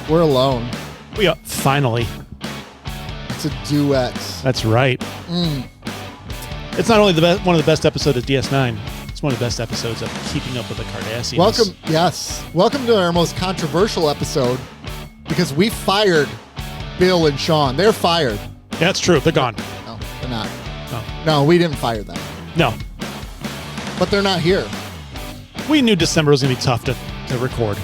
We're alone. We are finally. It's a duet. That's right. It's not only one of the best episodes of DS9. It's one of the best episodes of Keeping Up with the Cardassians. Welcome to our most controversial episode because we fired Bill and Sean. They're fired. Yeah, that's true. They're gone. No, they're not. No, we didn't fire them. No. But they're not here. We knew December was going to be tough to record.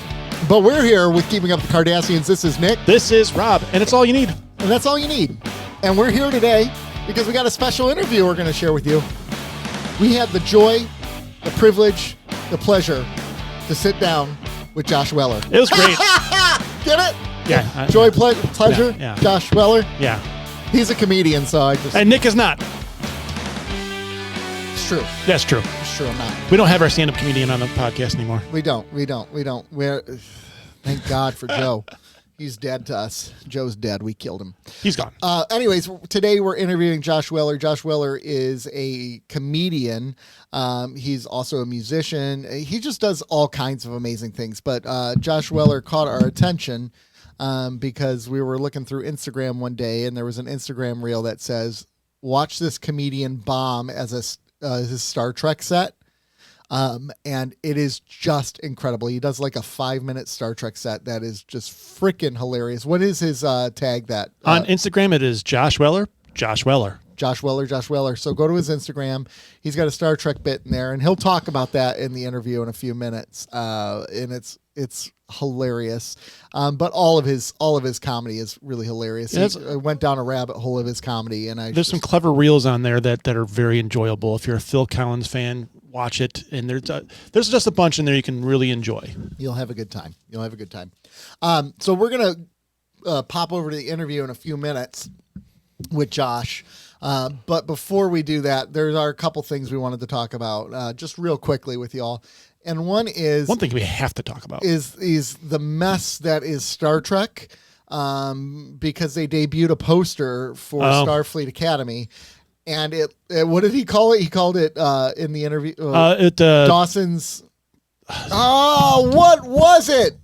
But we're here with Keeping Up with the Cardassians. This is Nick. This is Rob, and it's all you need. And that's all you need. And we're here today because we got a special interview we're going to share with you. We had the joy, the privilege, the pleasure to sit down with Josh Weller. It was great. Get it? Yeah. Joy, pleasure, yeah. Josh Weller. Yeah. He's a comedian, so I just... And Nick is not. It's true. That's true. It's true, I'm not. We don't have our stand-up comedian on the podcast anymore. We don't. Thank God for Joe. He's dead to us. Joe's dead. We killed him. He's gone. Anyways, today we're interviewing Josh Weller. Josh Weller is a comedian. He's also a musician. He just does all kinds of amazing things. But Josh Weller caught our attention because we were looking through Instagram one day, and there was an Instagram reel that says, "Watch this comedian bomb as his Star Trek set." And it is just incredible. He does like a 5-minute Star Trek set that is just freaking hilarious. What is his tag that? On Instagram, it is Josh Weller. Josh Weller. Josh Weller, Josh Weller. So go to his Instagram. He's got a Star Trek bit in there, and he'll talk about that in the interview in a few minutes. And it's hilarious. But all of his comedy is really hilarious. He went down a rabbit hole of his comedy, and there's some clever reels on there that are very enjoyable. If you're a Phil Collins fan, watch it. And there's just a bunch in there you can really enjoy. You'll have a good time. So we're gonna pop over to the interview in a few minutes with Josh. But before we do that, there are a couple things we wanted to talk about just real quickly with y'all. And one thing we have to talk about is the mess that is Star Trek, because they debuted a poster for Starfleet Academy, and it what did he call it? He called it in the interview Dawson's. What was it?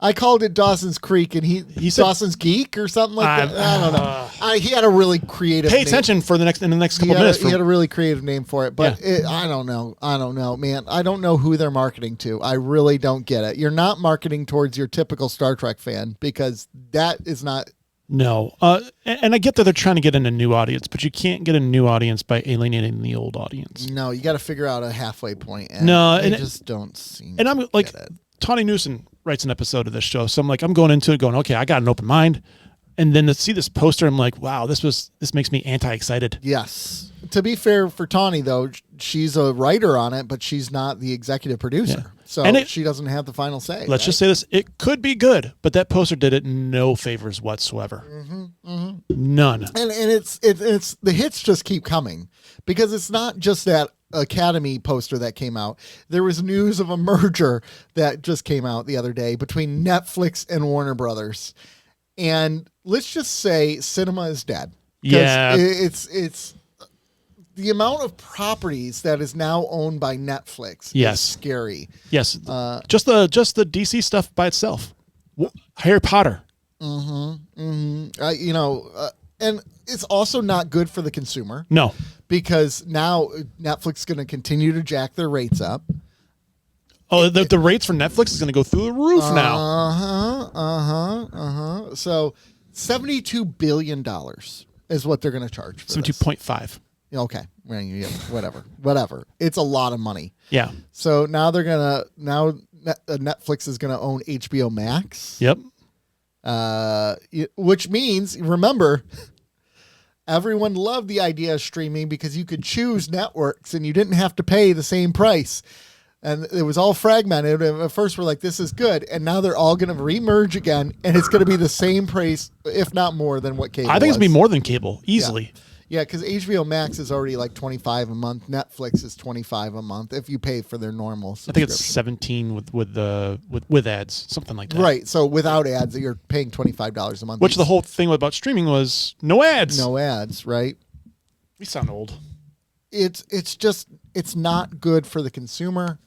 I called it Dawson's Creek, and he said Dawson's Geek or something like that. I don't know. He had a really creative. Pay attention in the next couple minutes. He had a really creative name for it, but I don't know, man. I don't know who they're marketing to. I really don't get it. You're not marketing towards your typical Star Trek fan because that is not. No, and I get that they're trying to get in a new audience, but you can't get a new audience by alienating the old audience. No, you got to figure out a halfway point. And just don't seem. And I'm like, Tawny Newsom writes an episode of this show, so I'm going into it going, okay, I got an open mind, and then to see this poster, I'm like, wow, this makes me anti-excited. Yes. To be fair for Tawny, though, she's a writer on it, but she's not the executive producer. Yeah. So she doesn't have the final say. Let's just say this. It could be good, but that poster did it no favors whatsoever. None. And it's the hits just keep coming because it's not just that Academy poster that came out. There was news of a merger that just came out the other day between Netflix and Warner Brothers. And let's just say cinema is dead. Yeah. It's the amount of properties that is now owned by Netflix is scary. Yes. Just the DC stuff by itself. Harry Potter. And it's also not good for the consumer. No. Because now Netflix is going to continue to jack their rates up. Oh, the rates for Netflix is going to go through the roof now. So $72 billion is what they're going to charge for 72.5. Okay. Whatever. It's a lot of money. Yeah. So now Netflix is going to own HBO Max. Yep. Which means, remember, everyone loved the idea of streaming because you could choose networks and you didn't have to pay the same price. And it was all fragmented. And at first we're like, this is good. And now they're all going to remerge again. And it's going to be the same price, if not more than what cable I think it's going to be more than cable, easily. Yeah, because HBO Max is already like $25 a month. Netflix is $25 a month if you pay for their normal subscription. I think it's 17 with ads, something like that. Right. So without ads, you're paying $25 a month. Which the whole thing about streaming was no ads. No ads, right? We sound old. It's not good for the consumer.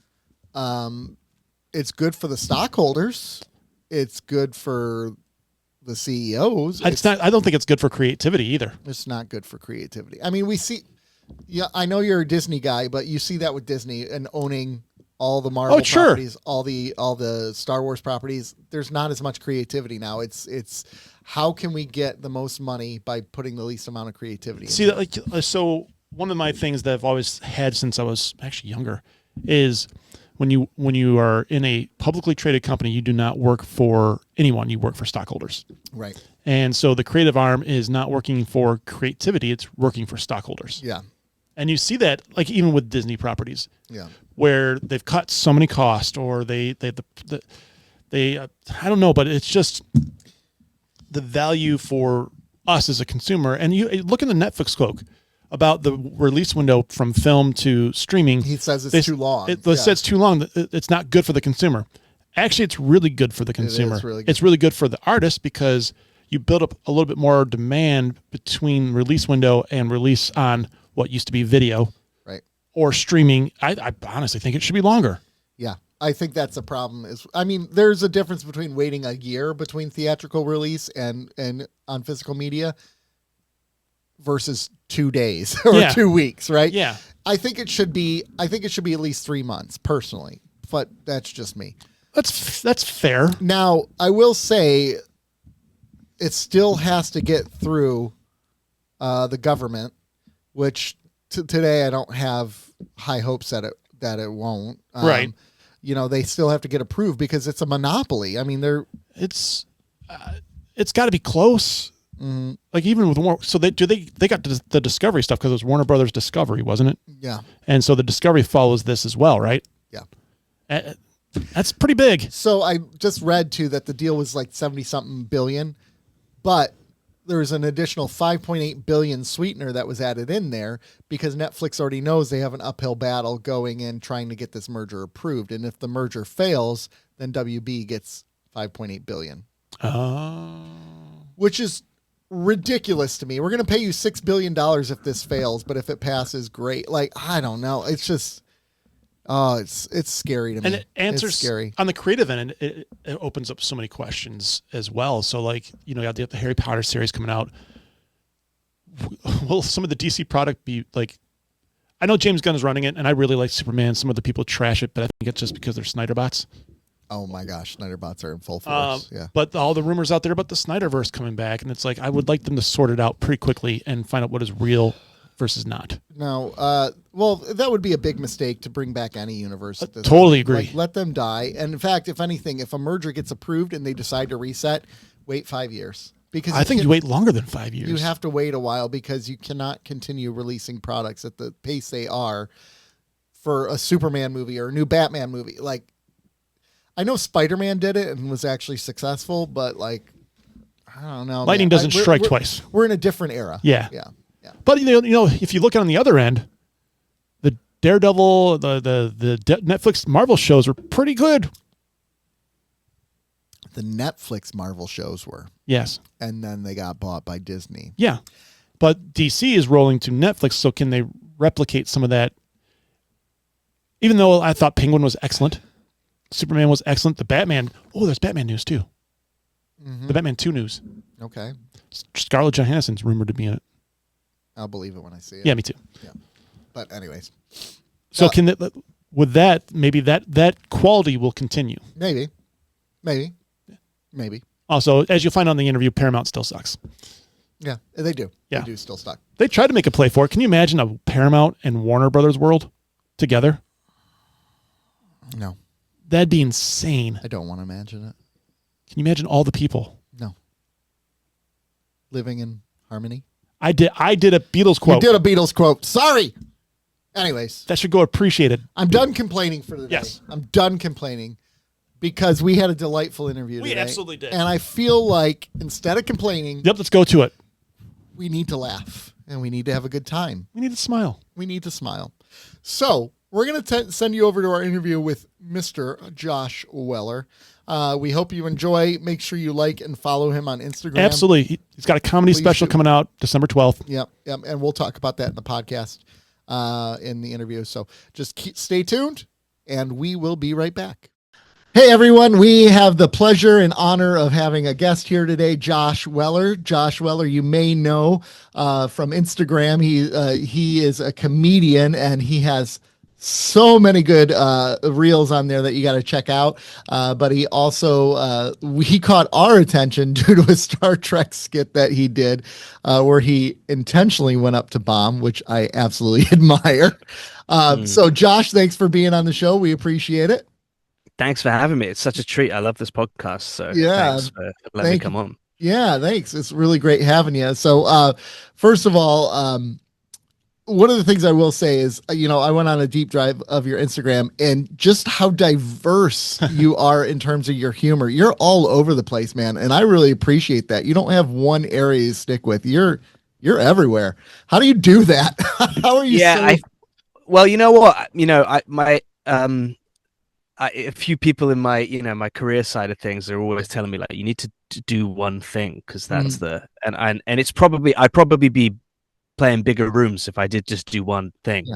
It's good for the stockholders. It's good for the CEOs. It's not. I don't think it's good for creativity either. It's not good for creativity. I mean, we see. Yeah, I know you're a Disney guy, but you see that with Disney and owning all the Marvel properties, all the Star Wars properties. There's not as much creativity now. It's how can we get the most money by putting the least amount of creativity? See that, like, so one of my things that I've always had since I was actually younger is when you are in a publicly traded company, you do not work for anyone. You work for stockholders. Right. And so the creative arm is not working for creativity. It's working for stockholders. Yeah. And you see that, like, even with Disney properties. Yeah. Where they've cut so many costs, or they I don't know, but it's just the value for us as a consumer. And you look in the Netflix quote about the release window from film to streaming. He says it's too long. It says it's too long. It's not good for the consumer. Actually, it's really good for the consumer. It's really good for the artist because you build up a little bit more demand between release window and release on what used to be video. Right. Or streaming. I honestly think it should be longer. Yeah. I think that's a problem. There's a difference between waiting a year between theatrical release and on physical media versus 2 days or 2 weeks, right? Yeah. I think it should be at least 3 months personally, but that's just me. That's fair. Now, I will say it still has to get through the government, which today I don't have high hopes that it won't. Right. They still have to get approved because it's a monopoly. I mean, it's got to be close. Mm-hmm. Like even with Warner, so they got the Discovery stuff because it was Warner Brothers Discovery, wasn't it? Yeah. And so the Discovery follows this as well, right? Yeah. That's pretty big. So I just read too that the deal was like 70-something billion, but there's an additional 5.8 billion sweetener that was added in there because Netflix already knows they have an uphill battle going in trying to get this merger approved. And if the merger fails, then WB gets 5.8 billion. Oh. Which is ridiculous to me. We're going to pay you $6 billion if this fails, but if it passes, great. Like, I don't know. It's just, it's scary to me. And it answers it's scary. On the creative end. It opens up so many questions as well. So, like, you have the Harry Potter series coming out. Will some of the DC product be like? I know James Gunn is running it, and I really like Superman. Some of the people trash it, but I think it's just because they're Snyder bots. Oh my gosh, Snyder bots are in full force. Yeah. But all the rumors out there about the Snyderverse coming back, and it's like I would like them to sort it out pretty quickly and find out what is real versus not. No, well, that would be a big mistake to bring back any universe. At this totally point. agree. Like, let them die. And in fact, if anything, if a merger gets approved and they decide to reset, wait 5 years. Because I think you wait longer than 5 years. You have to wait a while because you cannot continue releasing products at the pace they are for a Superman movie or a new Batman movie. Like, I know Spider-Man did it and was actually successful, but like, I don't know. Lightning doesn't strike twice. We're in a different era. Yeah. Yeah. Yeah. But if you look on the other end, the Daredevil, the Netflix Marvel shows were pretty good. The Netflix Marvel shows were. Yes. And then they got bought by Disney. Yeah. But DC is rolling to Netflix, so can they replicate some of that? Even though I thought Penguin was excellent, Superman was excellent, the Batman, there's Batman news too. Mm-hmm. The Batman 2 news. Okay. Scarlett Johansson's rumored to be in it. I'll believe it when I see it. Yeah, me too. Yeah. But anyways. So with that, maybe that quality will continue. Maybe. Also, as you'll find on the interview, Paramount still sucks. Yeah, they do. Yeah. They do still suck. They tried to make a play for it. Can you imagine a Paramount and Warner Brothers world together? No. That'd be insane. I don't want to imagine it. Can you imagine all the people? No. Living in harmony? I did a Beatles quote. You did a Beatles quote. Sorry. Anyways. That should go appreciated. I'm done complaining for today. Yes. I'm done complaining because we had a delightful interview today. We absolutely did. And I feel like instead of complaining, Yep, let's go to it. We need to laugh and we need to have a good time. We need to smile. So we're going to send you over to our interview with Mr. Josh Weller. We hope you enjoy. Make sure you like and follow him on Instagram. Absolutely. He's got a comedy special coming out December 12th. Yep. And we'll talk about that in the podcast, in the interview. So just stay tuned and we will be right back. Hey everyone, we have the pleasure and honor of having a guest here today, Josh Weller. Josh Weller, you may know from Instagram. He is a comedian and he has so many good reels on there that you got to check out. But he also he caught our attention due to a Star Trek skit that he did, where he intentionally went up to bomb, which I absolutely admire. So, Josh, thanks for being on the show. We appreciate it. Thanks for having me. It's such a treat. I love this podcast. So thanks for letting me come on. Yeah, thanks. It's really great having you. So, first of all, one of the things I will say is, I went on a deep dive of your Instagram and just how diverse you are in terms of your humor. You're all over the place, man. And I really appreciate that. You don't have one area you stick with. You're everywhere. How do you do that? How are you? Yeah. Well, you know what, a few people in my my career side of things are always telling me, like, you need to do one thing, because that's and it's probably I'd probably be playing bigger rooms if I did just do one thing.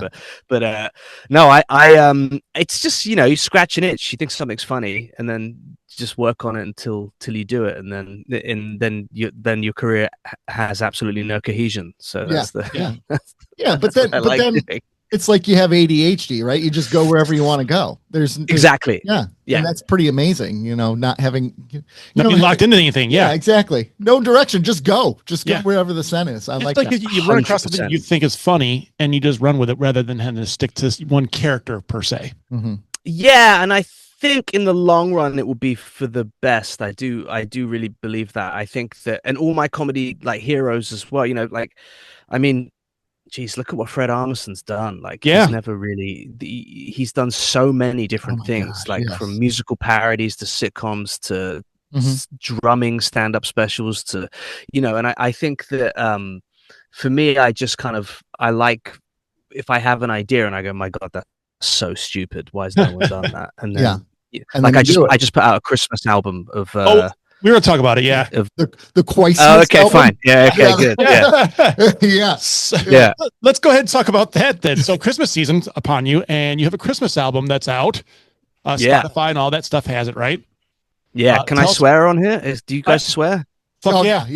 But no, I it's just, you scratch an itch, you think something's funny, and then just work on it until you do it, and then your career has absolutely no cohesion. So that's but then it's like you have ADHD, right? You just go wherever you want to go. There's exactly. Yeah. And that's pretty amazing, not having not being locked into anything. Yeah, exactly. No direction. Just go. Just go wherever the sun is. I like that. You run across something you think is funny and you just run with it rather than having to stick to one character per se. Mm-hmm. Yeah. And I think in the long run, it will be for the best. I do really believe that. I think that, and all my comedy like heroes as well, geez, look at what Fred Armisen's done. Like, he's never really, he's done so many different things, from musical parodies to sitcoms to drumming stand-up specials to, and I think that for me, I just I like, if I have an idea and I go, my God, that's so stupid. Why has no one done that? And then, and like, I just put out a Christmas album of, we were talking about it, yeah. The Quaisness. Oh, okay, album? fine. Yeah, okay, good. Yeah. Yeah. Let's go ahead and talk about that then. So Christmas season's upon you, and you have a Christmas album that's out. Spotify and all that stuff has it, right? Yeah. Can I swear on here? Do you guys swear? Fuck yeah.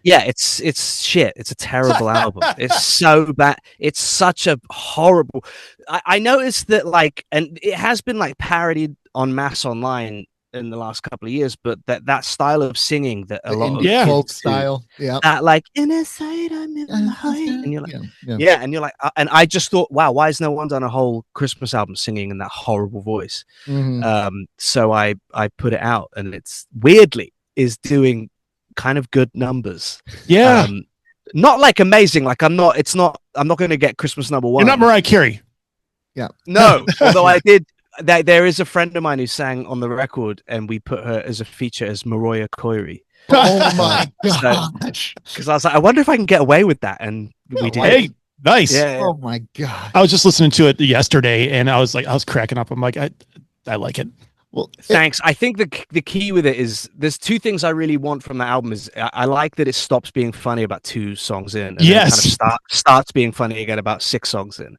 Yeah, it's shit. It's a terrible album. It's so bad. It's such a horrible. I noticed that, and it has been parodied en masse online in the last couple of years, but that style of singing that a lot of folk style, that in a sight I'm in the height, and you're like, and you're like, and I just thought, wow, why has no one done a whole Christmas album singing in that horrible voice? So I put it out, and it's weirdly is doing kind of good numbers. Not amazing. I'm not going to get Christmas number one. You're not Mariah Carey. No, although I did. There is a friend of mine who sang on the record, and we put her as a feature as Mariah Carey. Oh my gosh! Because I was like, I wonder if I can get away with that, and we did. Hey, nice. Yeah. Oh my god! I was just listening to it yesterday, and I was cracking up. I'm like, I like it. Well, thanks. I think the key with it is there's two things I really want from the album. Is I like that it stops being funny about 2 songs in, and then kind of starts being funny again about 6 songs in.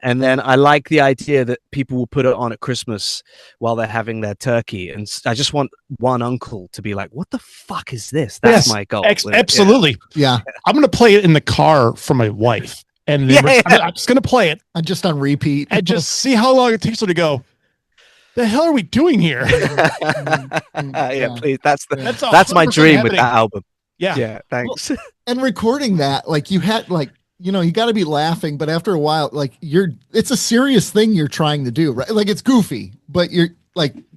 And then I like the idea that people will put it on at Christmas while they're having their turkey. And I just want one uncle to be like, what the fuck is this? That's my goal. Absolutely. Yeah. I'm going to play it in the car for my wife. And then I'm just going to play it. Just on repeat. And just see how long it takes her to go, the hell are we doing here? Please. That's my dream with that album. Yeah. Thanks. Well, and recording that, you had you got to be laughing, but after a while, it's a serious thing you're trying to do, right? It's goofy, but you're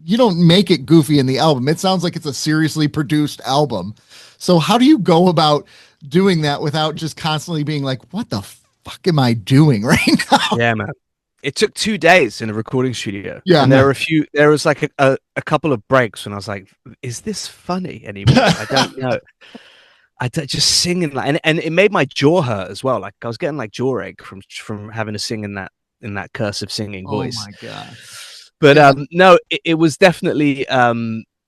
you don't make it goofy in the album. It sounds like it's a seriously produced album. So how do you go about doing that without just constantly being like, what the fuck am I doing right now? Yeah, man. It took 2 days in a recording studio. Yeah. And there was a couple of breaks when I was like, is this funny anymore? I don't know. Just singing and it made my jaw hurt as well. I was getting jaw ache from having to sing in that cursive singing voice. Oh my god! But no, it was definitely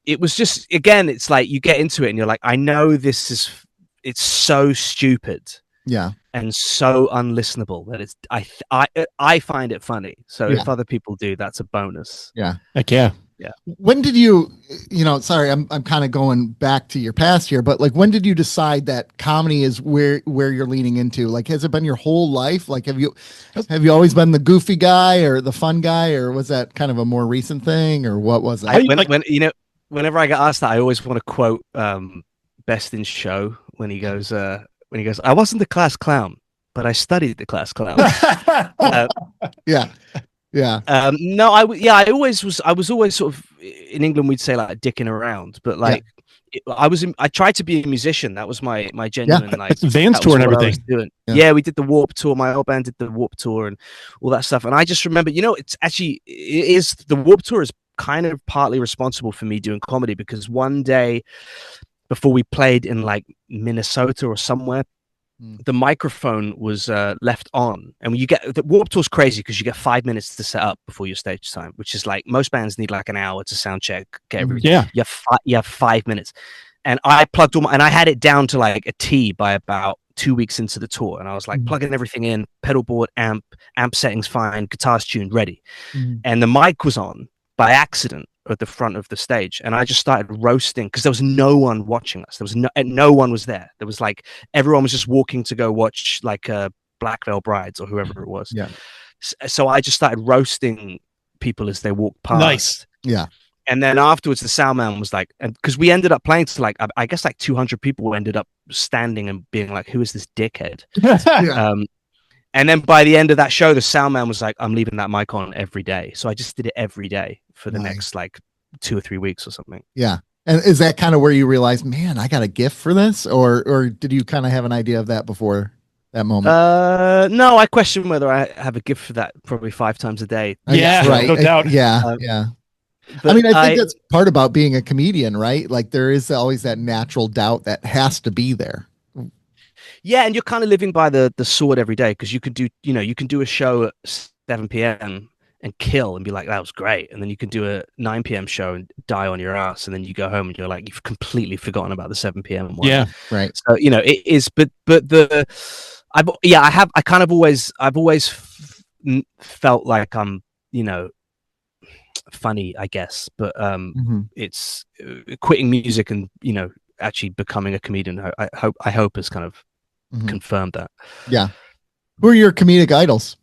it was just, again, it's you get into it and you're like, I know it's so stupid. Yeah. And so unlistenable that I find it funny. So if other people do, that's a bonus. Yeah. Heck yeah. When did you, sorry, I'm kind of going back to your past here, but like, when did you decide that comedy is where you're leaning into? Like, has it been your whole life? Like, have you always been the goofy guy or the fun guy, or was that kind of a more recent thing, or what was that? Whenever I get asked that, I always want to quote Best in Show when he goes, I wasn't the class clown, but I studied the class clown. Yeah. Yeah. No, I was always sort of in England. We'd say like dicking around, but like I tried to be a musician. That was my genuine like Vans tour and everything. Yeah, we did the Warp Tour. My old band did the Warp Tour and all that stuff. And I just remember, it is the Warp Tour is kind of partly responsible for me doing comedy, because one day before we played in like Minnesota or somewhere, the microphone was left on, and you get the Warped Tour's crazy because you get 5 minutes to set up before your stage time, which is like most bands need like an hour to sound check, get everything. Yeah, you have 5 minutes, and I plugged and I had it down to like a T by about 2 weeks into the tour, and I was like plugging everything in, pedal board, amp settings fine, guitars tuned, ready, and the mic was on by accident at the front of the stage, and I just started roasting because there was no one watching us. There was no one was there. There was like everyone was just walking to go watch like Black Veil Brides or whoever it was. Yeah. So I just started roasting people as they walked past. Nice. Yeah. And then afterwards, the sound man was like, and because we ended up playing to like, I guess like 200 people ended up standing and being like, "Who is this dickhead?" Yeah. And then by the end of that show, the sound man was like, "I'm leaving that mic on every day." So I just did it every day for the next like 2 or 3 weeks or something. Yeah. And is that kind of where you realized, man, I got a gift for this? Or did you kind of have an idea of that before that moment? No, I question whether I have a gift for that probably 5 times a day. Yeah, right. No doubt. Yeah. Yeah. I mean, I think that's part about being a comedian, right? Like there is always that natural doubt that has to be there. Yeah, and you're kind of living by the sword every day, because you can do a show at 7 p.m. and kill and be like, that was great, and then you can do a 9 p.m. show and die on your ass, and then you go home and you're like, you've completely forgotten about the 7 p.m. one. Yeah, right. So it is, but I've always felt like I'm funny, I guess, but it's quitting music and actually becoming a comedian. I hope has kind of confirmed that. Yeah. Who are your comedic idols?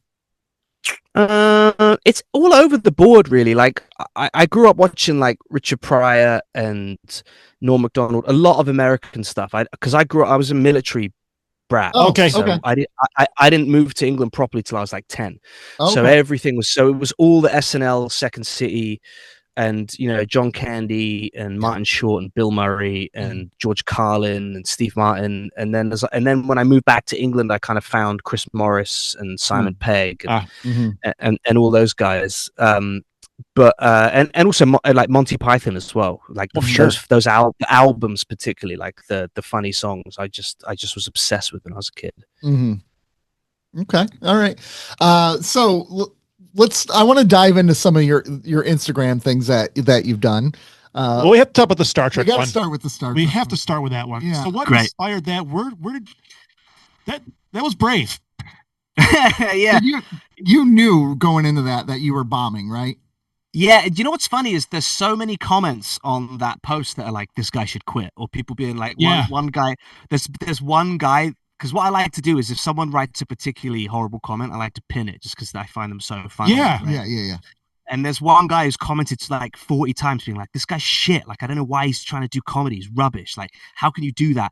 It's all over the board, really. Like I grew up watching like Richard Pryor and Norm Macdonald, a lot of American stuff. I was a military brat. Oh, okay. So Okay. I didn't move to England properly till I was like 10. Okay. So everything was, it was all the SNL, Second City, and John Candy and Martin Short and Bill Murray and George Carlin and Steve Martin, and then when I moved back to England, I kind of found Chris Morris and Simon Pegg and all those guys. But also like Monty Python as well, like those albums, particularly like the funny songs. I just was obsessed with when I was a kid. Okay, all right. So I want to dive into some of your Instagram things that you've done. Well, we have to talk about the Star Trek we got one. to start with the Star Trek. We have to start with that one. Yeah. So what inspired that? Where did that was brave. Yeah. You knew going into that you were bombing, right? Yeah, you know what's funny is there's so many comments on that post that are like, this guy should quit, or people being like, one guy, there's one guy, because what I like to do is if someone writes a particularly horrible comment, I like to pin it just because I find them so funny. Yeah, right? yeah. And there's one guy who's commented like 40 times being like, this guy's shit. Like, I don't know why he's trying to do comedy. He's rubbish. Like, how can you do that?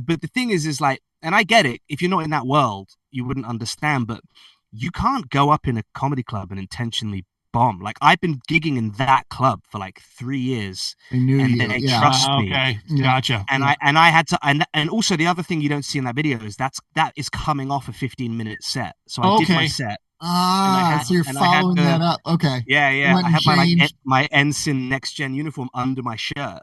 But the thing is like, and I get it. If you're not in that world, you wouldn't understand, but you can't go up in a comedy club and intentionally bomb. Like, I've been gigging in that club for like 3 years, and they trust me. Okay, gotcha. And I had to, and also the other thing you don't see in that video is that is coming off a 15-minute set. So I did my set. So you're following that up. Okay. Yeah. I had my Ensign Next Gen uniform under my shirt.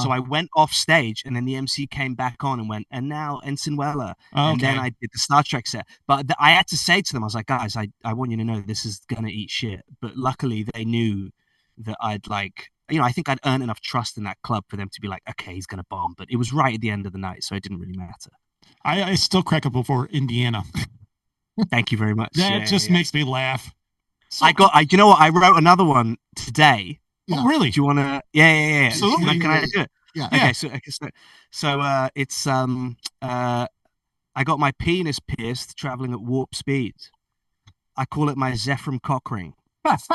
So I went off stage, and then the MC came back on and went, and now Ensign Weller. And then I did the Star Trek set. But I had to say to them, I was like, guys, I want you to know this is going to eat shit. But luckily they knew that I'd like, I think I'd earned enough trust in that club for them to be like, okay, he's going to bomb. But it was right at the end of the night, so it didn't really matter. I still crack up before Indiana. Thank you very much. That makes me laugh. So, you know what? I wrote another one today. Yeah. Oh, really? Do you want to? Yeah. Absolutely. Can I do it? Yeah. Okay. So it's I got my penis pierced traveling at warp speed. I call it my Zephram cock ring. That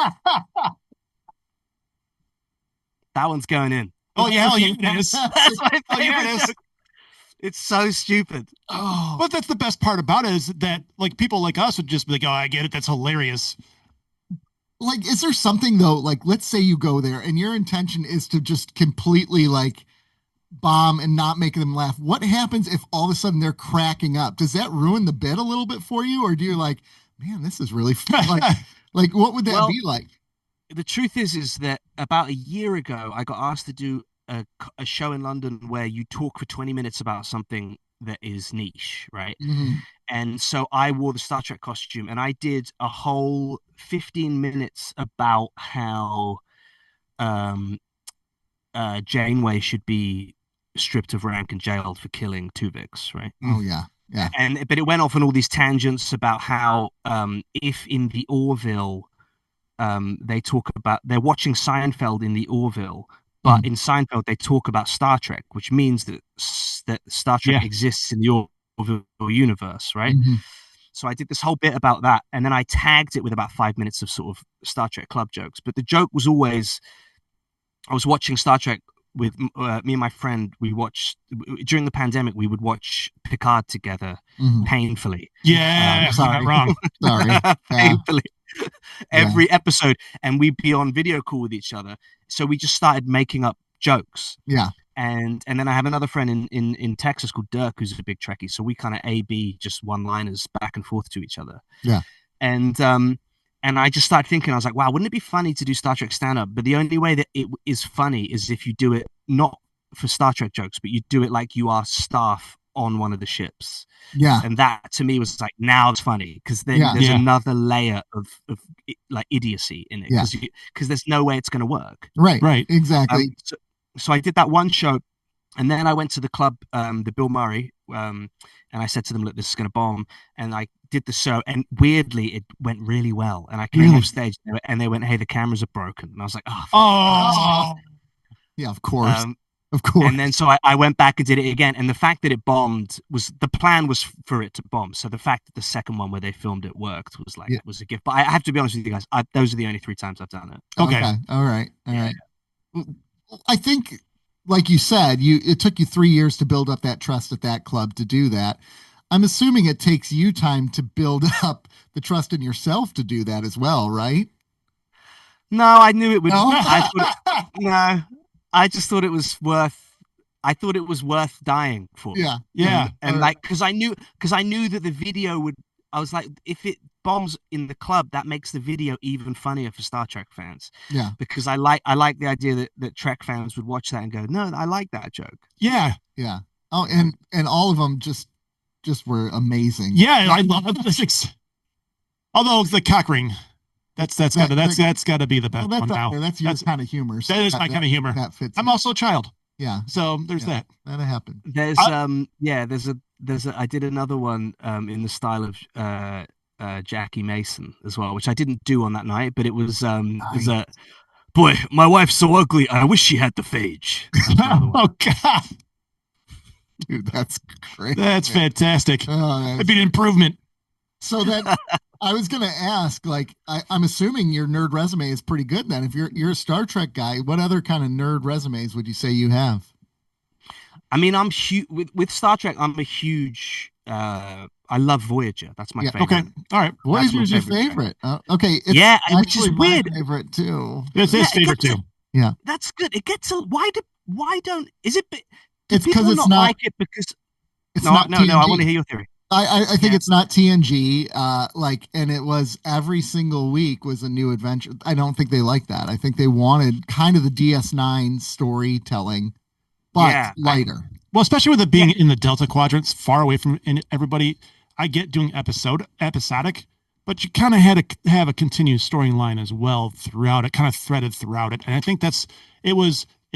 one's going in. Oh yeah, hell yeah, it is. That's my favorite. Oh, yeah, it is. joke. It's so stupid. Oh, But that's the best part about it is that like people like us would just be like, oh, I get it. That's hilarious. like, is there something though? Like, let's say you go there and your intention is to just completely like bomb and not make them laugh. What happens if all of a sudden they're cracking up? Does that ruin the bit a little bit for you, or do you like, man, this is really fun? Like, what would that be like? The truth is that about a year ago, I got asked to do a show in London where you talk for 20 minutes about something that is niche, right? Mm-hmm. And so I wore the Star Trek costume and I did a whole 15 minutes about how Janeway should be stripped of rank and jailed for killing Tuvix, right? Oh yeah. But it went off on all these tangents about how if in the Orville they're watching Seinfeld in the Orville, but in Seinfeld they talk about Star Trek, which means that Star Trek exists in the Orville universe, right? Mm-hmm. So I did this whole bit about that, and then I tagged it with about 5 minutes of sort of Star Trek club jokes. But the joke was always, I was watching Star Trek with me and my friend. We watched during the pandemic. We would watch Picard together painfully. Yeah, sorry, not wrong. Sorry, painfully. Every episode, and we'd be on video call with each other. So we just started making up jokes. Yeah. And then I have another friend in Texas called Dirk, who's a big Trekkie. So we kind of A/B just one-liners back and forth to each other. Yeah. And I just started thinking, I was like, wow, wouldn't it be funny to do Star Trek stand-up? But the only way that it is funny is if you do it not for Star Trek jokes, but you do it like you are staff on one of the ships. Yeah. And that to me was like, now it's funny because then there's another layer of like idiocy in it because there's no way it's going to work. Right. Exactly. So I did that one show, and then I went to the club, the Bill Murray, and I said to them, look, this is going to bomb. And I did the show, and weirdly, it went really well. And I came off stage, and they went, hey, the cameras are broken. And I was like, oh. Yeah, of course. Of course. And then so I went back and did it again. And the fact that it bombed the plan was for it to bomb. So the fact that the second one where they filmed it worked was like, was a gift. But I have to be honest with you guys, those are the only 3 times I've done it. Okay. All right. I think, like you said, it took you 3 years to build up that trust at that club to do that. I'm assuming it takes you time to build up the trust in yourself to do that as well, right? No, I knew it would. No? I just thought it was worth. I thought it was worth dying for. Yeah. And like, because I knew that the video would. I was like, if it bombs in the club, that makes the video even funnier for Star Trek fans. Yeah. Because I like the idea that Trek fans would watch that and go, no, I like that joke. Yeah. Yeah. Oh, and all of them just were amazing. Yeah, I love it. Although the cock ring, that's got to be the best one now. That's your kind of humor. So that is my kind of humor. That fits. I'm also a child. Yeah. So there's that. That'll happen. There's I did another one in the style of Jackie Mason as well, which I didn't do on that night, but it was boy, my wife's so ugly. I wish she had the phage. Oh God, dude, that's great. That's fantastic. That'd be an improvement. So then, I was gonna ask, like, I'm assuming your nerd resume is pretty good. Then, if you're a Star Trek guy, what other kind of nerd resumes would you say you have? I mean, I'm huge with Star Trek. I'm a huge. I love Voyager. That's my favorite. Okay, all right. Voyager's your favorite. Okay. It's which is weird. My favorite too. It's his favorite too. Yeah, that's good. It gets why don't is it? It's because it's not like it because it's no. I want to hear your theory. I think it's not TNG. And it was every single week was a new adventure. I don't think they like that. I think they wanted kind of the DS9 storytelling, but lighter. Well, especially with it being in the Delta quadrants, far away from everybody. I get doing episodic, but you kind of had to have a continuous storyline as well throughout it, kind of threaded throughout it. And I think it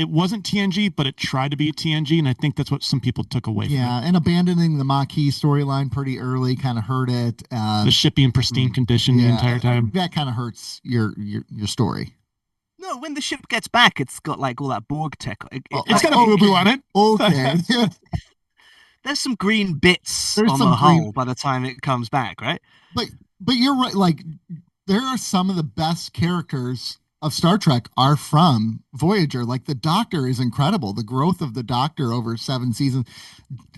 wasn't TNG, but it tried to be TNG, and I think that's what some people took away from it. Yeah, and abandoning the Maquis storyline pretty early kind of hurt it. The ship being pristine condition the entire time. That kind of hurts your story. No, no, when the ship gets back, it's got like all that Borg tech. It's got a boo-boo on it. Okay. There's some green bits There's on some the green- hull by the time it comes back, right? But you're right. Like, there are some of the best characters of Star Trek are from Voyager. Like, the Doctor is incredible. The growth of the Doctor over 7 seasons.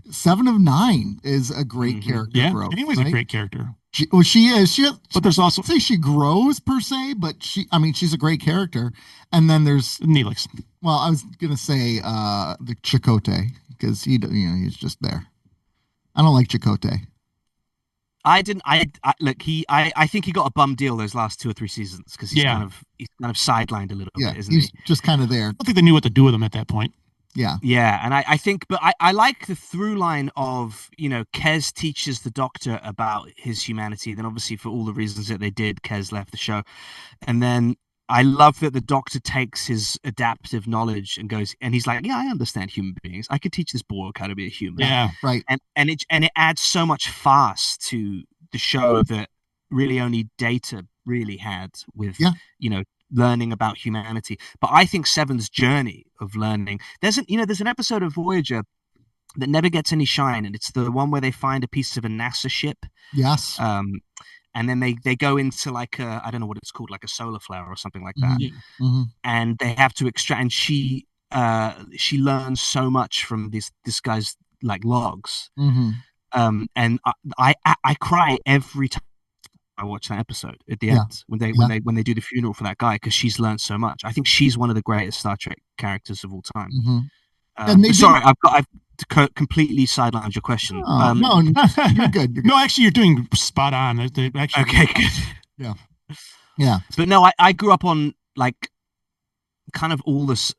7 of 9 is a great character growth. Anyway's a great character. She is. But there's also, say she grows per se, but she's a great character. And then there's Neelix. Well, I was gonna say the Chakotay, because he's just there. I don't like Chakotay. I didn't. I think he got a bum deal those last 2 or 3 seasons because he's kind of sidelined a little bit, isn't he? He's just kind of there. I don't think they knew what to do with him at that point. Yeah, and I think, but I like the through line of, Kes teaches the Doctor about his humanity. Then obviously for all the reasons that they did, Kes left the show, and then I love that the Doctor takes his adaptive knowledge and goes, and he's like, yeah, I understand human beings. I could teach this Borg how to be a human. Yeah, right. And it adds so much farce to the show that really only Data really had with, learning about humanity. But I think Seven's journey of learning, there's an episode of Voyager that never gets any shine, and it's the one where they find a piece of a NASA ship. Yes. And then they go into like I don't know what it's called, like a solar flare or something like that. Mm-hmm. And they have to extract, and she learns so much from this guy's like logs. Mm-hmm. And I cry every time I watch that episode at the end when they do the funeral for that guy, because she's learned so much. I think she's one of the greatest Star Trek characters of all time. Mm-hmm. Sorry, I've completely sidelined your question. No, you're good. No, actually, you're doing spot on. Okay, good. Yeah. But no, I grew up on like kind of all this.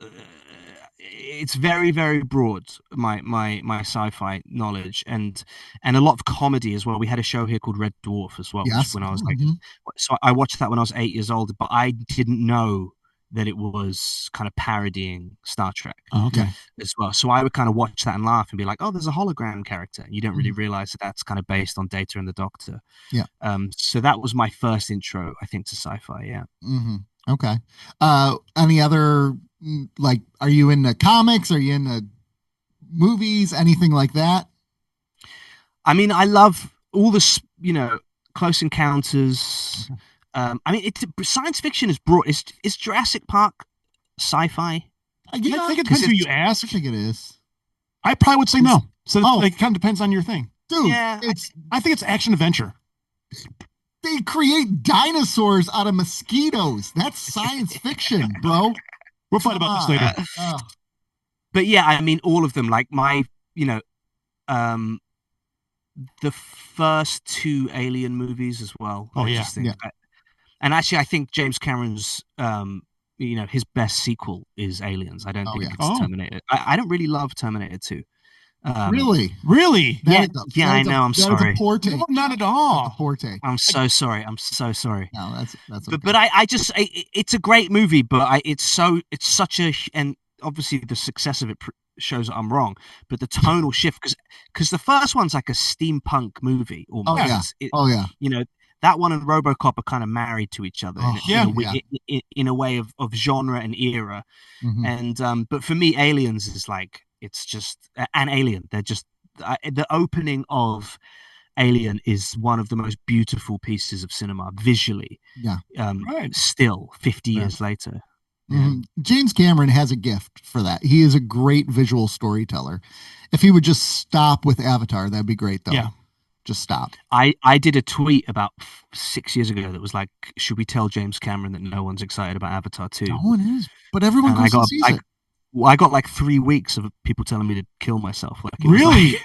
It's very, very broad, my sci-fi knowledge, and a lot of comedy as well. We had a show here called Red Dwarf as well, which when I was so I watched that when I was 8 years old, but I didn't know that it was kind of parodying Star Trek as well. So I would kind of watch that and laugh and be like, oh, there's a hologram character. And you don't really realize that that's kind of based on Data and the Doctor. Yeah. So that was my first intro, I think, to sci-fi. Yeah. Mm-hmm. Okay. Any other, like, are you into comics? Are you into movies? Anything like that? I mean, I love all this, Close Encounters. I mean, science fiction is broad. Is Jurassic Park sci-fi? I think it depends who you ask. I think it is. I probably would say no. So it kind of depends on your thing. Dude, I think it's action adventure. They create dinosaurs out of mosquitoes. That's science fiction, bro. We'll fight about this later. But yeah, I mean, all of them. Like the first 2 Alien movies as well. Oh, yeah. And actually, I think James Cameron's, his best sequel is Aliens. I don't think it's Terminator. I don't really love Terminator 2. Really? Yeah, I know. I'm sorry. No, not at all. I'm so sorry. No, that's okay. But I just it's a great movie, but it's such a, and obviously the success of it shows that I'm wrong, but the tonal shift, because the first one's like a steampunk movie almost. That one and RoboCop are kind of married to each other in a way of genre and era. Mm-hmm. And but for me, Aliens is like, it's just an Alien. They're just the opening of Alien is one of the most beautiful pieces of cinema visually. Yeah. Still 50 years later. Mm-hmm. James Cameron has a gift for that. He is a great visual storyteller. If he would just stop with Avatar, that'd be great, though. Yeah. Just stop. I did a tweet about 6 years ago that was like, should we tell James Cameron that no one's excited about Avatar 2? No one is, but everyone goes and sees it. I got like 3 weeks of people telling me to kill myself. Like, really?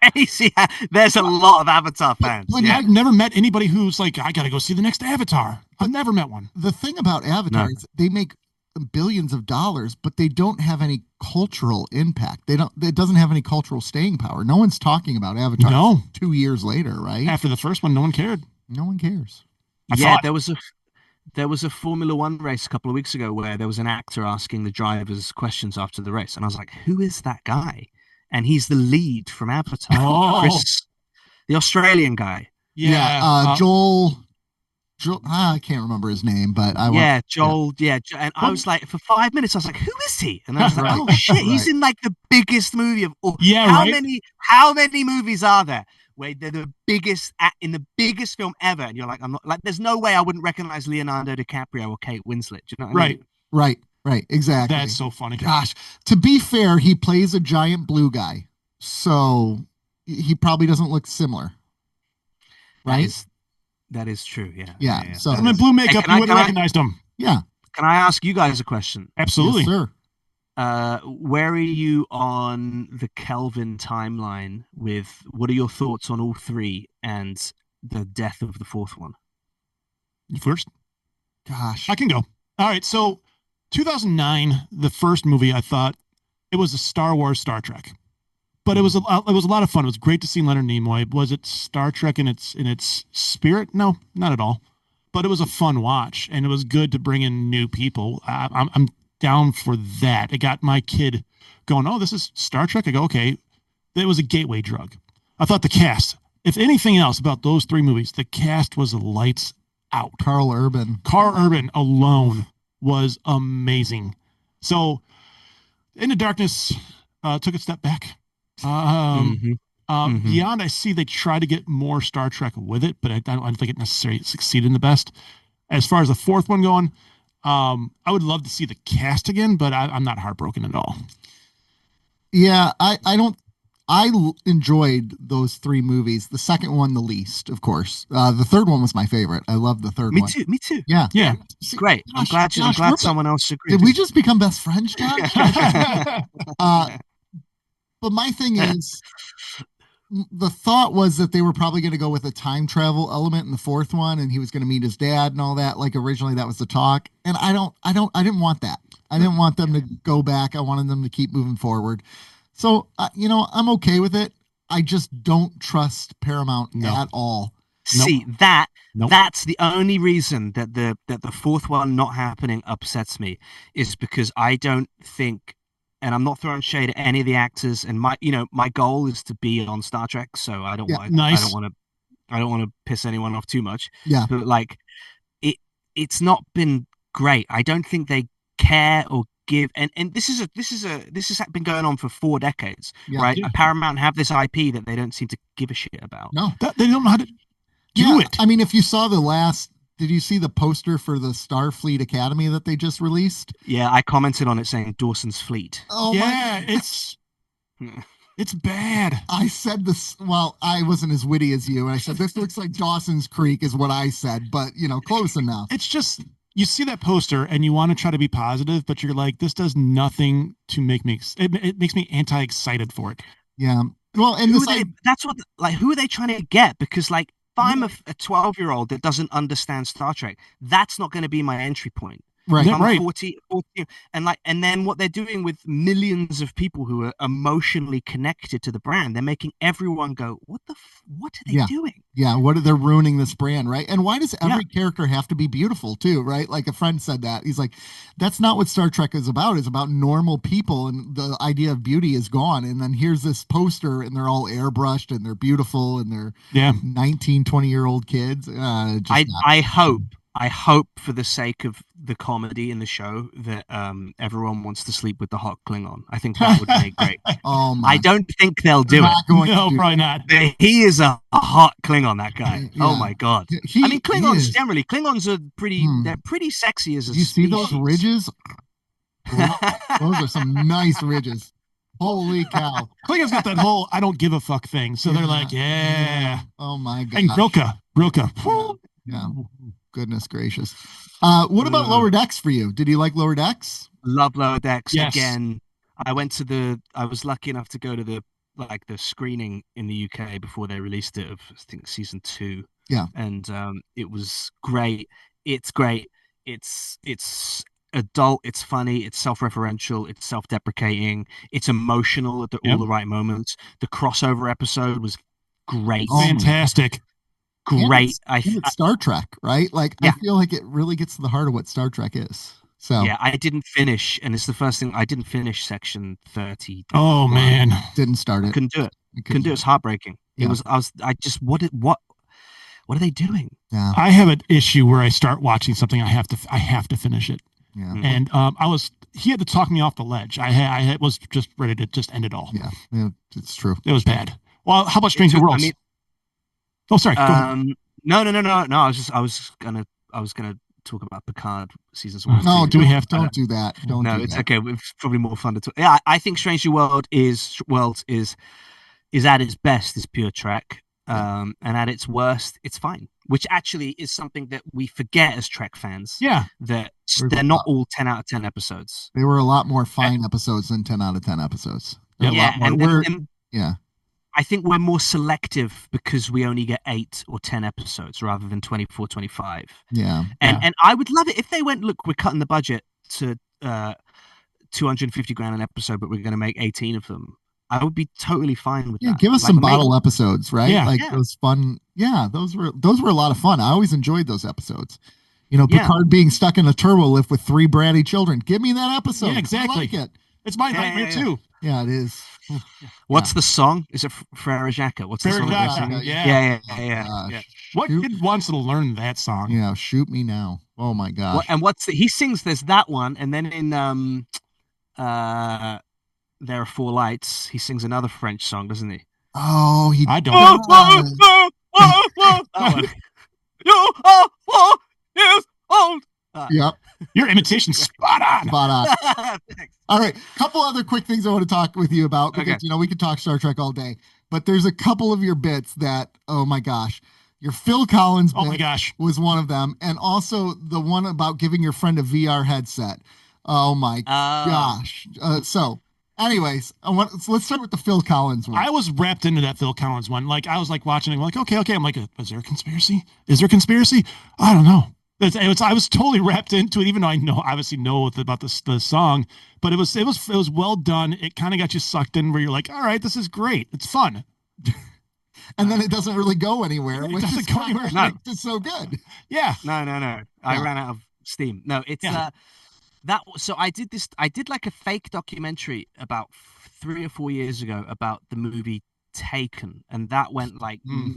Crazy. There's a lot of Avatar fans. I've never met anybody who's like, I got to go see the next Avatar. I've never met one. The thing about Avatar is they make billions of dollars, but they don't have any cultural impact. It doesn't have any cultural staying power. No one's talking about Avatar 2 years later, right? After the first one, no one cared. No one cares. There was a Formula One race a couple of weeks ago where there was an actor asking the drivers questions after the race, and I was like, who is that guy? And he's the lead from Avatar. Chris, the Australian guy. Joel. I can't remember his name, but Joel. Yeah, and I was like, for 5 minutes, I was like, who is he? And I was like, oh shit, he's in like the biggest movie of all. How many movies are there where they're the biggest in the biggest film ever? And you're like, I'm not like, there's no way I wouldn't recognize Leonardo DiCaprio or Kate Winslet. Do you know what I mean? Right, exactly. That's so funny. Gosh, to be fair, he plays a giant blue guy, so he probably doesn't look similar, right? That is true. Yeah. Yeah. So in blue makeup, you would have recognized him. Yeah. Can I ask you guys a question? Absolutely, yes, sir. Where are you on the Kelvin timeline? With what are your thoughts on all three and the death of the fourth one? You first. Gosh, I can go. All right. So, 2009, the first movie, I thought it was a Star Wars, Star Trek. But it was a lot of fun. It was great to see Leonard Nimoy. Was it Star Trek in its spirit? No, not at all. But it was a fun watch, and it was good to bring in new people. I'm down for that. It got my kid going, oh, this is Star Trek? I go, okay. It was a gateway drug. I thought the cast, if anything else about those three movies, the cast was lights out. Carl Urban alone was amazing. So, Into Darkness took a step back. Beyond, I see they try to get more Star Trek with it, but I don't think it necessarily succeeded in the best. As far as the fourth one going, I would love to see the cast again, but I'm not heartbroken at all. Yeah, I enjoyed those three movies. The second one, the least, of course. The third one was my favorite. I love the third one. Me too. Yeah. See, great. Josh, I'm glad someone else agreed. Did we just become best friends, Josh? But my thing is, the thought was that they were probably going to go with a time travel element in the fourth one, and he was going to meet his dad and all that. Like originally, that was the talk, and I didn't want that. I didn't want them to go back. I wanted them to keep moving forward. So I'm okay with it. I just don't trust Paramount at all. See that's the only reason that the fourth one not happening upsets me, is because I don't think. And I'm not throwing shade at any of the actors. And my goal is to be on Star Trek, so I don't want to piss anyone off too much. Yeah, but like, it's not been great. I don't think they care or give. And this has been going on for 4 decades, right? Yeah. Paramount have this IP that they don't seem to give a shit about. No, they don't know how to do it. I mean, if you saw did you see the poster for the Starfleet Academy that they just released? Yeah, I commented on it saying Dawson's Fleet. Oh, yeah, it's bad. I said this, well, I wasn't as witty as you. I said, this looks like Dawson's Creek is what I said, but, close enough. It's just, you see that poster and you want to try to be positive, but you're like, this does nothing to make me, it makes me anti-excited for it. Yeah. Well, and who are they trying to get? Because like, if I'm a 12-year-old that doesn't understand Star Trek, that's not going to be my entry point. Right. If I'm 40, and then what they're doing with millions of people who are emotionally connected to the brand, they're making everyone go, what are they doing? Yeah, they're ruining this brand, right? And why does every character have to be beautiful too, right? Like a friend said that. He's like, that's not what Star Trek is about. It's about normal people, and the idea of beauty is gone. And then here's this poster, and they're all airbrushed, and they're beautiful, and they're 19, 20-year-old kids. I hope for the sake of the comedy in the show that everyone wants to sleep with the hot Klingon. I think that would make great. I don't think they'll do it. No, probably not. He is a hot Klingon, that guy. Yeah. Oh my God. Klingons are pretty, they're pretty sexy as a species. You see those ridges? Those are some nice ridges. Holy cow. Klingons got that whole I don't give a fuck thing. So they're like, Oh my God. And Brilka. Yeah. Goodness gracious. What about Lower Decks for you? Did you like Lower Decks? Love Lower Decks. Yes. Again, I was lucky enough to go to the screening in the UK before they released it of, I think, season 2. Yeah. And it was great. It's great. It's adult, it's funny, it's self-referential, it's self-deprecating, it's emotional at all the right moments. The crossover episode was great. Fantastic. Great. It's Star Trek, right? Like, I feel like it really gets to the heart of what Star Trek is. So I didn't finish, and it's the first thing I didn't finish section 30. Oh man, didn't start it. Couldn't do it. Couldn't do it. It's heartbreaking. Yeah. It was. I just what what are they doing? Yeah. I have an issue where I start watching something, I have to finish it. Yeah. And he had to talk me off the ledge. Was just ready to just end it all. Yeah, it's true. It was bad. Well, how about Stranger Worlds? I mean, oh, sorry. Go ahead. No. I was gonna talk about Picard seasons 1. No, do we have to? Don't do that. Don't. No, do it's that. okay. It's probably more fun to talk. Yeah, I think Stranger Worlds is at its best is pure Trek, and at its worst, it's fine. Which actually is something that we forget as Trek fans. Yeah, that they're not all 10 out of 10 episodes. They were a lot more fine episodes than 10 out of 10 episodes. Yeah, I think we're more selective because we only get 8 or 10 episodes rather than 24, 25. Yeah. And I would love it if they went, look, we're cutting the budget to $250,000 an episode, but we're going to make 18 of them. I would be totally fine with that. Yeah, give us some bottle episodes, right? Yeah. Those fun. Yeah, those were a lot of fun. I always enjoyed those episodes. Picard being stuck in a turbo lift with 3 bratty children. Give me that episode. Yeah, exactly. I like it. It's my nightmare too. Yeah, it is. What's the song? Is it Frere Jacques? What's the song? Yeah. What kid wants to learn that song? Yeah, Shoot Me Now. Oh my gosh. And he sings? There's that one, and then in There Are Four Lights, he sings another French song, doesn't he? Oh, I don't. You are 4 years old. Yep. Your imitation's spot on. All right. Couple other quick things I want to talk with you about because, we could talk Star Trek all day, but there's a couple of your bits that, oh my gosh, your Phil Collins bit was one of them. And also the one about giving your friend a VR headset. Oh my gosh. Anyways, let's start with the Phil Collins one. I was wrapped into that Phil Collins one. Like, I was like watching it, like, okay. I'm like, is there a conspiracy? Is there a conspiracy? I don't know. I was totally wrapped into it, even though I obviously know about the song, but it was well done. It kind of got you sucked in where you're like, all right, this is great. It's fun. And then it doesn't really go anywhere. It doesn't go anywhere. No. It's so good. Yeah. No. I ran out of steam. No, it's so I did like a fake documentary about 3 or 4 years ago about the movie Taken, and that went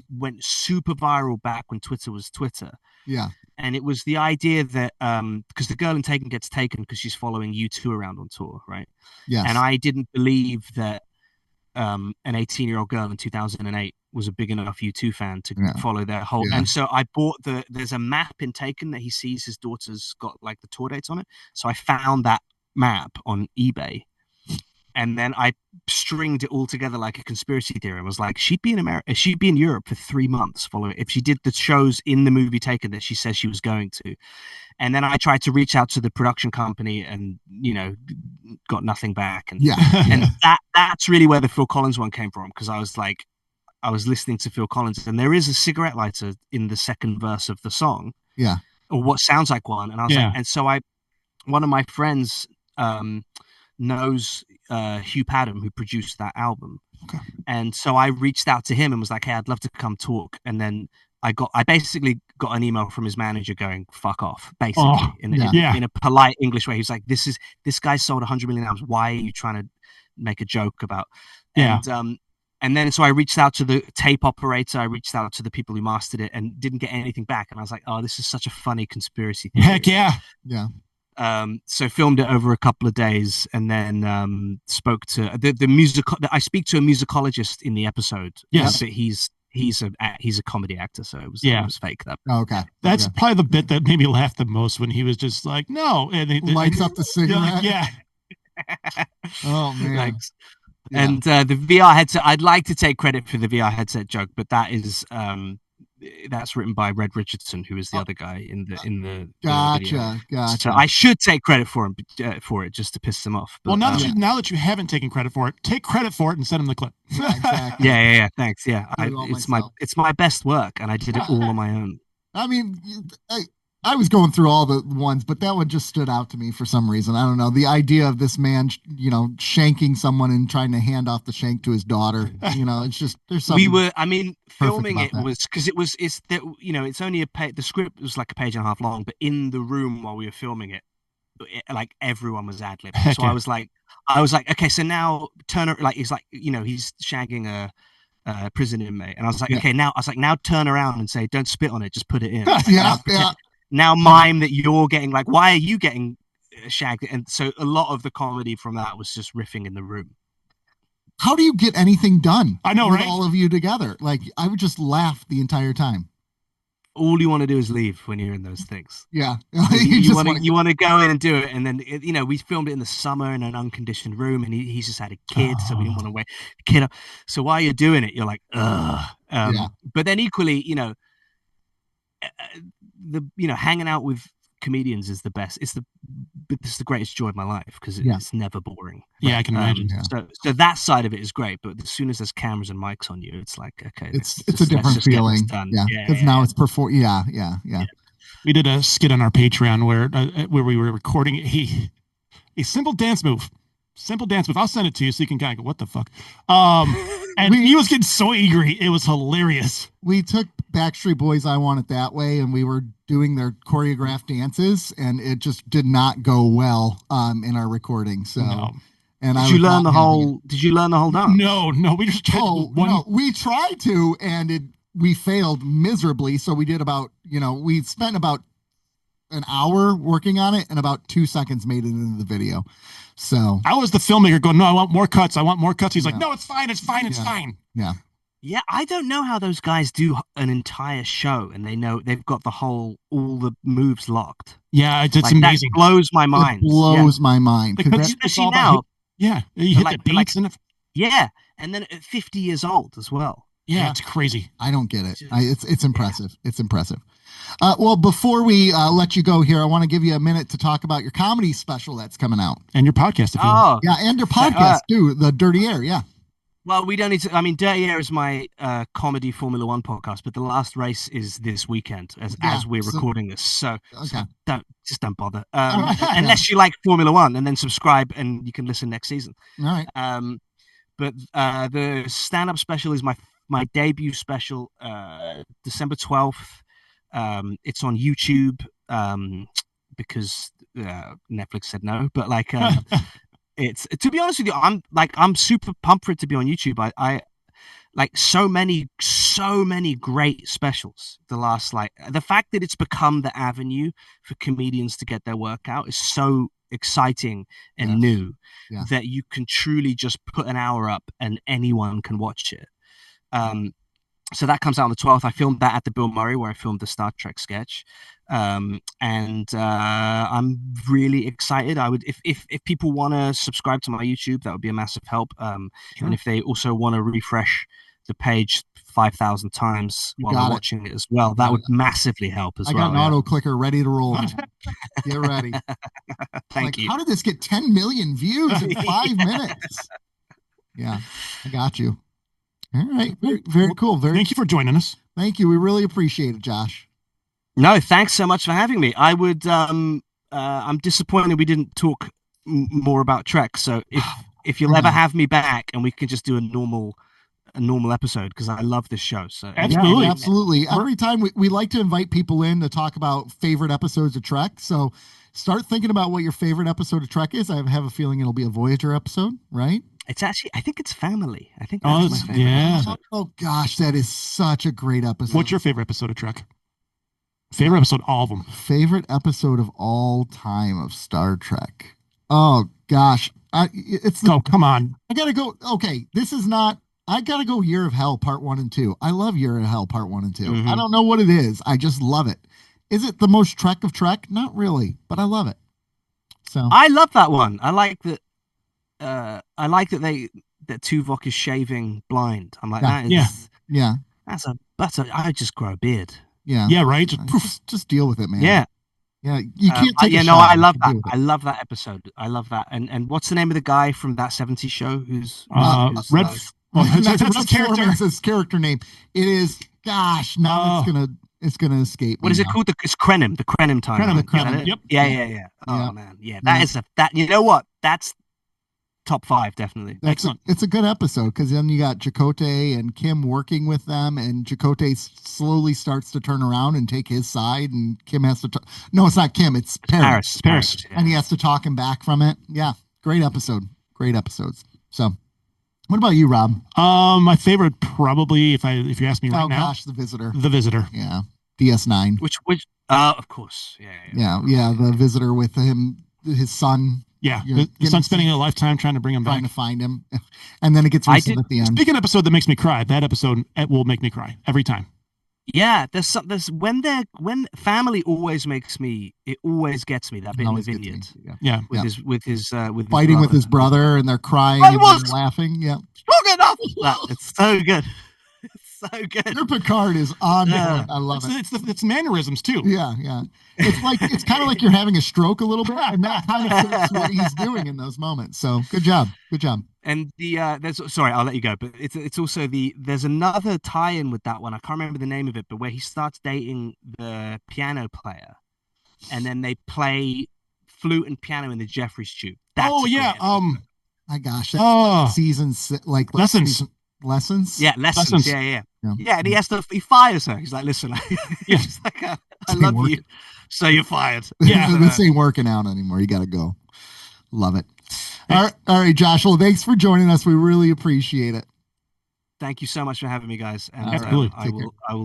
went super viral back when Twitter was Twitter. Yeah. And it was the idea that because the girl in Taken gets taken because she's following U2 around on tour, right? Yes. And I didn't believe that an 18-year-old girl in 2008 was a big enough U2 fan to follow their whole. Yeah. And so I bought there's a map in Taken that he sees his daughter's got like the tour dates on it. So I found that map on eBay. And then I stringed it all together like a conspiracy theory. I was like, she'd be in Europe for 3 months following if she did the shows in the movie Taken that she says she was going to. And then I tried to reach out to the production company and, got nothing back. And, and that's really where the Phil Collins one came from. Because I was listening to Phil Collins and there is a cigarette lighter in the second verse of the song. Yeah. Or what sounds like one. And I was like, and so one of my friends knows Hugh Padgham, who produced that album. Okay. And so I reached out to him and was like, hey, I'd love to come talk. And then I basically got an email from his manager going, fuck off, basically, in a polite English way. He was like, this guy sold 100 million albums. Why are you trying to make a joke about? And then so I reached out to the tape operator. I reached out to the people who mastered it and didn't get anything back. And I was like, oh, this is such a funny conspiracy theory. Heck yeah. Yeah. So filmed it over a couple of days and then spoke to the musical. I speak to a musicologist in the episode. Yes. But he's a comedy actor, so it was fake. Okay. That's probably the bit that made me laugh the most when he was just like, no. And he lights up the cigarette. Yeah. Oh, man. Thanks. Yeah. And the VR headset, I'd like to take credit for the VR headset joke, but that is that's written by Red Richardson, who is the other guy in the Gotcha. So I should take credit for him for it just to piss him off. But, well, now that you haven't taken credit for it, take credit for it and send him the clip. Yeah, exactly. Yeah. Thanks. Yeah, it's my best work, and I did it all on my own. I mean, I was going through all the ones, but that one just stood out to me for some reason. I don't know. The idea of this man, shanking someone and trying to hand off the shank to his daughter. It's just there's something. Filming it was because it's only the script was like a page and a half long, but in the room while we were filming it, like everyone was ad-libbing. So I was like, okay, so now Turner, like, he's like, he's shagging prison inmate, and I was like, okay, now turn around and say, don't spit on it, just put it in. Now mime that you're getting, like, why are you getting shagged? And so a lot of the comedy from that was just riffing in the room. How do you get anything done? I know, with right? all of you together. Like, I would just laugh the entire time. All you want to do is leave when you're in those things. Yeah. you want to go in and do it. And then, we filmed it in the summer in an unconditioned room, and he's just had a kid, so we didn't want to wake the kid up. So while you're doing it, you're like, ugh. But then equally, hanging out with comedians is the best. It's the greatest joy of my life, because it's never boring. Yeah, I can imagine. So that side of it is great, but as soon as there's cameras and mics on you, it's like, okay, it's a different feeling. Because now it's perform. Yeah. We did a skit on our Patreon where we were recording a simple dance move. I'll send it to you so you can kind of go, what the fuck? And he was getting so angry. It was hilarious. We took Backstreet Boys' I Want It That Way, and we were doing their choreographed dances, and it just did not go well in our recording. So, did you learn the whole dance? No, we just tried we tried to, and we failed miserably. So we did we spent about an hour working on it, and about 2 seconds made it into the video. So I was the filmmaker going, no, I want more cuts. He's like, no, it's fine. Yeah. Yeah, I don't know how those guys do an entire show and they've got all the moves locked. Yeah, it's amazing. That blows my mind. It blows my mind. Especially now. You hit the beats and then at 50 years old as well. Yeah, it's crazy. I don't get it. It's impressive. It's impressive. Well, before we let you go here, I want to give you a minute to talk about your comedy special that's coming out. And your podcast. And your podcast too, the Dirty Air. Yeah. Well, we don't need to. I mean, Dirty Air is my comedy Formula One podcast, but the last race is this weekend as we're recording this. So don't bother unless you like Formula One, and then subscribe and you can listen next season. All right. But the stand-up special is my debut special, December 12th. It's on YouTube because Netflix said no, but it's, to be honest with you, I'm super pumped for it to be on YouTube. I like so many great specials. The fact that it's become the avenue for comedians to get their work out is so exciting and new that you can truly just put an hour up and anyone can watch it. So that comes out on the 12th. I filmed that at the Bill Murray, where I filmed the Star Trek sketch. And I'm really excited. I would, if people want to subscribe to my YouTube, that would be a massive help. And if they also want to refresh the page 5,000 times while they're watching it as well, that would massively help as well. I got an auto clicker ready to roll. Get ready. Thank you. How did this get 10 million views in 5 minutes? Yeah, I got you. All right. Very, very cool. Thank you for joining us. Thank you. We really appreciate it, Josh. No, thanks so much for having me. I would. I'm disappointed we didn't talk more about Trek. So if you'll ever have me back, and we can just do a normal episode, because I love this show. So absolutely. Every time we like to invite people in to talk about favorite episodes of Trek. So start thinking about what your favorite episode of Trek is. I have a feeling it'll be a Voyager episode, right? It's actually, I think it's Family. I think that's my favorite episode. Oh gosh, that is such a great episode. What's your favorite episode of Trek? Favorite episode, all of them. Favorite episode of all time of Star Trek. Oh gosh, come on. I gotta go. Okay, this is not. I gotta go. Year of Hell Part 1 and 2. I love Year of Hell Part 1 and 2. I don't know what it is. I just love it. Is it the most Trek of Trek? Not really, but I love it. So I love that one. I like that. I like that that Tuvok is shaving blind. I'm like, I just grow a beard. Yeah, right. Just deal with it, man. Yeah, you can't take. I love that. I love that episode. I love that. And what's the name of the guy from that '70s show? Who's Red? That's his character name. It is. Gosh, now it's gonna escape. What is it called? It's Krenim. The Krenim time. Krenim. Yep. Yeah. Oh man. Yeah. That. You know what? That's top 5, definitely. Excellent. It's a good episode, because then you got Chakotay and Kim working with them, and Chakotay slowly starts to turn around and take his side, and Kim has to. No, it's not Kim. It's Paris. Paris. And he has to talk him back from it. Yeah, great episode. Great episodes. So, What about you, Rob? My favorite, probably, if you ask me right now. Oh gosh, The Visitor. The Visitor. Yeah, DS9. Which? Of course. Yeah. The Visitor with his son. Yeah, his son spending a lifetime trying to bring him trying back. to find him, and then it gets reset at the end. Speaking of episode that makes me cry, that episode will make me cry every time. Yeah, there's when family always makes me. It always gets me, that bit in the vineyard. Yeah, with his fighting with his brother, and they're crying and they're laughing. Yeah, strong enough. It's so good. It's so good. Your Picard is on. I love it. It's mannerisms too. Yeah. It's kind of like you're having a stroke a little bit, and that kind of fits what he's doing in those moments. So good job. And sorry, I'll let you go. But it's also there's another tie-in with that one. I can't remember the name of it, but where he starts dating the piano player, and then they play flute and piano in the Jeffries tube. That's my gosh, seasons like lessons. Lessons? Yeah, lessons. Yeah. And he fires her. He's like, listen, she's like, I love you, so you're fired. Yeah, this ain't working out anymore. You got to go. Love it. All right, Josh. Well, thanks for joining us. We really appreciate it. Thank you so much for having me, guys. And absolutely. I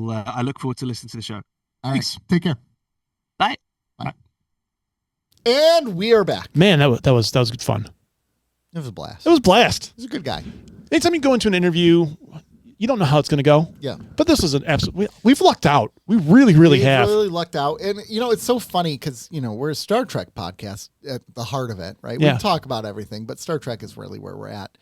look forward to listening to the show. All right, take care. Bye. And we are back. Man, that was good fun. It was a blast. It was a blast. He's a good guy. Anytime you go into an interview, you don't know how it's going to go. Yeah. But this was an absolute. We've lucked out. We really have. Really lucked out. And, it's so funny because, we're a Star Trek podcast at the heart of it, right? Yeah. We talk about everything, but Star Trek is really where we're at.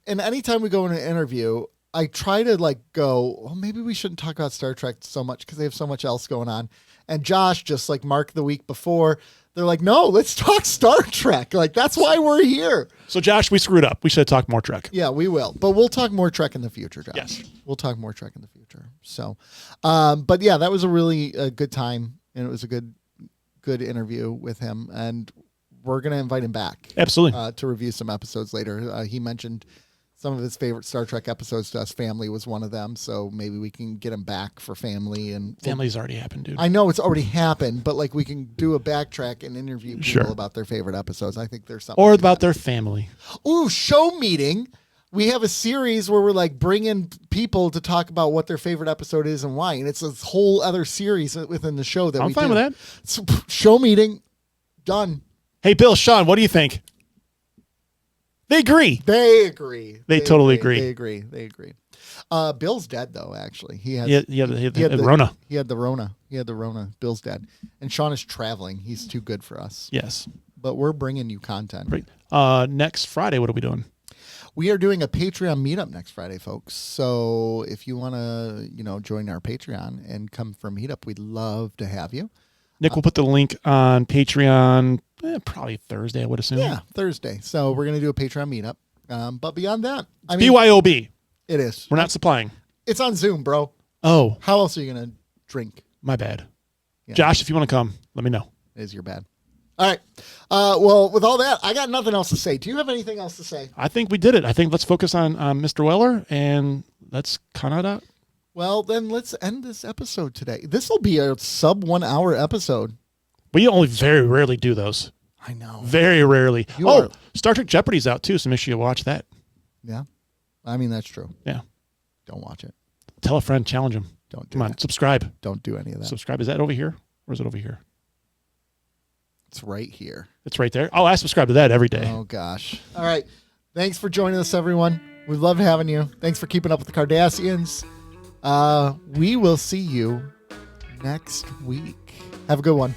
And anytime we go in an interview, I try to go, well, maybe we shouldn't talk about Star Trek so much because they have so much else going on. And Josh, just like Mark the week before, they're like, no, let's talk Star Trek. That's why we're here. So, Josh, we screwed up. We should have talked more Trek. Yeah, we will. But we'll talk more Trek in the future, Josh. Yes. We'll talk more Trek in the future. So, but yeah, that was a really good time. And it was a good interview with him. And we're going to invite him back. Absolutely. To review some episodes later. He mentioned some of his favorite Star Trek episodes to us. Family was one of them. So maybe we can get him back for Family. And Family's already happened, dude. I know it's already happened, but we can do a backtrack and interview people about their favorite episodes. I think there's something. Or about their family. Ooh, show meeting. We have a series where we're bringing people to talk about what their favorite episode is and why. And it's a whole other series within the show that I'm fine with that. So, show meeting. Done. Hey, Bill, Sean, what do you think? They agree. They agree. They totally agree. They agree. Bill's dead though. Actually, he had the Rona. He had the Rona. Bill's dead, and Sean is traveling. He's too good for us. Yes, but we're bringing you content. Right. Next Friday, what are we doing? We are doing a Patreon meetup next Friday, folks. So if you want to, join our Patreon and come for a meetup, we'd love to have you. Nick will put the link on Patreon probably Thursday, I would assume. Yeah, Thursday. So we're going to do a Patreon meetup. But beyond that, BYOB. It is. We're not supplying. It's on Zoom, bro. Oh. How else are you going to drink? My bad. Yeah. Josh, if you want to come, let me know. It is your bad. All right. Well, with all that, I got nothing else to say. Do you have anything else to say? I think we did it. I think let's focus on Mr. Weller and let's cut it out. Well, then let's end this episode today. This will be a sub 1 hour episode. We only very rarely do those. I know. Very rarely. Star Trek Jeopardy's out too, so make sure you watch that. Yeah. I mean, that's true. Yeah. Don't watch it. Tell a friend, challenge him. Come on, subscribe. Don't do any of that. Subscribe. Is that over here or is it over here? It's right here. It's right there. Oh, I subscribe to that every day. Oh, gosh. All right. Thanks for joining us, everyone. We love having you. Thanks for keeping up with the Cardassians. We will see you next week. Have a good one.